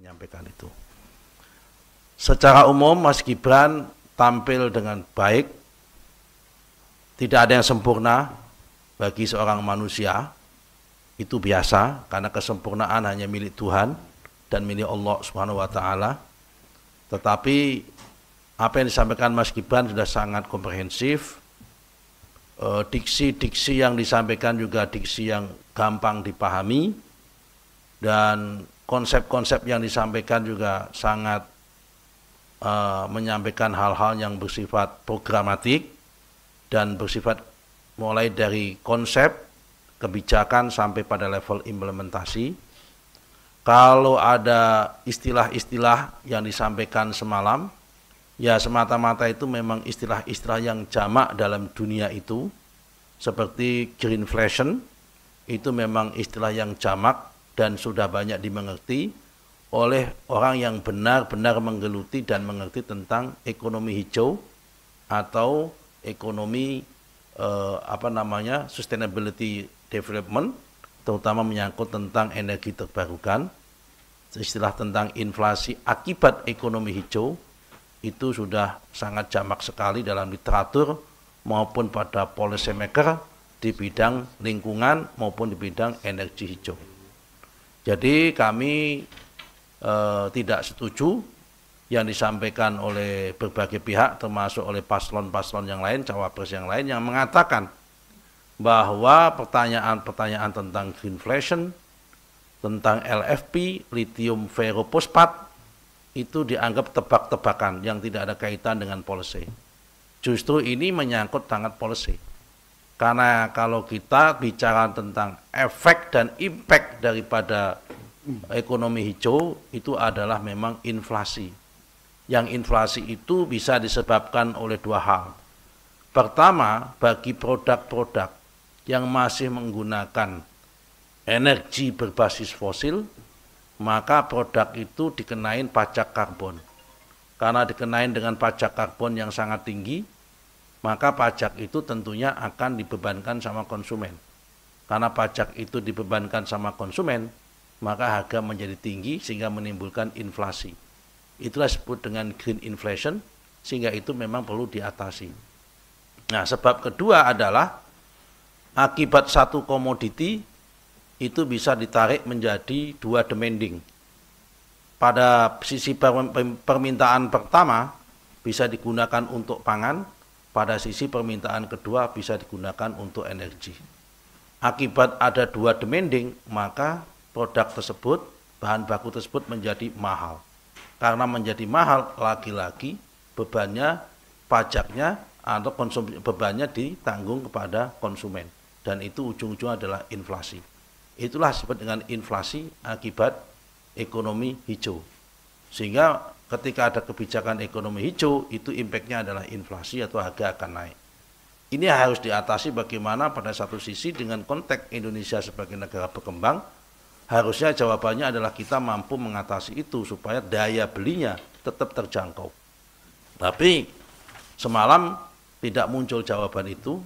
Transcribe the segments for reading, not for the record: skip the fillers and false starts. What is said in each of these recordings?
menyampaikan itu. Secara umum Mas Gibran tampil dengan baik, tidak ada yang sempurna bagi seorang manusia, itu biasa karena kesempurnaan hanya milik Tuhan dan milik Allah Subhanahu wa taala. Tetapi apa yang disampaikan Mas Gibran sudah sangat komprehensif. Diksi-diksi yang disampaikan juga diksi yang gampang dipahami, dan konsep-konsep yang disampaikan juga sangat menyampaikan hal-hal yang bersifat programatik dan bersifat mulai dari konsep kebijakan sampai pada level implementasi. Kalau ada istilah-istilah yang disampaikan semalam, ya semata-mata itu memang istilah-istilah yang jamak dalam dunia itu, seperti greenflation, itu memang istilah yang jamak dan sudah banyak dimengerti oleh orang yang benar-benar menggeluti dan mengerti tentang ekonomi hijau atau ekonomi sustainability development, terutama menyangkut tentang energi terbarukan. Istilah tentang inflasi akibat ekonomi hijau itu sudah sangat jamak sekali dalam literatur maupun pada policy maker di bidang lingkungan maupun di bidang energi hijau. Jadi kami tidak setuju yang disampaikan oleh berbagai pihak, termasuk oleh paslon-paslon yang lain, cawapres yang lain, yang mengatakan bahwa pertanyaan-pertanyaan tentang greenflation, tentang LFP, lithium ferrofosfat, itu dianggap tebak-tebakan yang tidak ada kaitan dengan policy. Justru ini menyangkut sangat policy. Karena kalau kita bicara tentang efek dan impact daripada ekonomi hijau, itu adalah memang inflasi. Yang inflasi itu bisa disebabkan oleh dua hal. Pertama, bagi produk-produk yang masih menggunakan energi berbasis fosil, maka produk itu dikenain pajak karbon. Karena dikenain dengan pajak karbon yang sangat tinggi, maka pajak itu tentunya akan dibebankan sama konsumen. Karena pajak itu dibebankan sama konsumen, maka harga menjadi tinggi sehingga menimbulkan inflasi. Itulah disebut dengan green inflation, sehingga itu memang perlu diatasi. Nah, sebab kedua adalah akibat satu komoditi itu bisa ditarik menjadi dua demanding. Pada sisi permintaan pertama bisa digunakan untuk pangan, pada sisi permintaan kedua bisa digunakan untuk energi. Akibat ada dua demanding, maka produk tersebut, bahan baku tersebut menjadi mahal. Karena menjadi mahal, lagi-lagi bebannya, pajaknya atau bebannya ditanggung kepada konsumen. Dan itu ujung-ujungnya adalah inflasi. Itulah disebut dengan inflasi akibat ekonomi hijau. Sehingga ketika ada kebijakan ekonomi hijau, itu impactnya adalah inflasi atau harga akan naik. Ini harus diatasi bagaimana pada satu sisi dengan konteks Indonesia sebagai negara berkembang, harusnya jawabannya adalah kita mampu mengatasi itu supaya daya belinya tetap terjangkau. Tapi semalam tidak muncul jawaban itu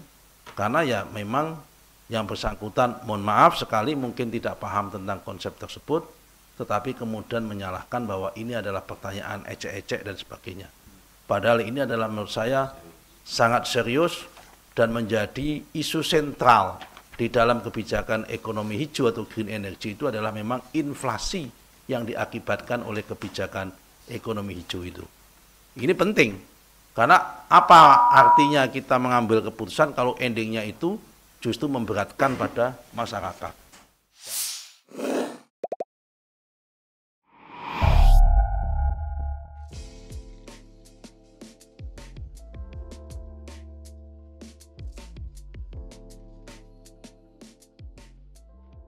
karena ya memang yang bersangkutan, mohon maaf sekali mungkin tidak paham tentang konsep tersebut, tetapi kemudian menyalahkan bahwa ini adalah pertanyaan ecek-ecek dan sebagainya. Padahal ini adalah menurut saya sangat serius dan menjadi isu sentral di dalam kebijakan ekonomi hijau atau green energy. Itu adalah memang inflasi yang diakibatkan oleh kebijakan ekonomi hijau itu. Ini penting, karena apa artinya kita mengambil keputusan kalau endingnya itu justru memberatkan pada masyarakat.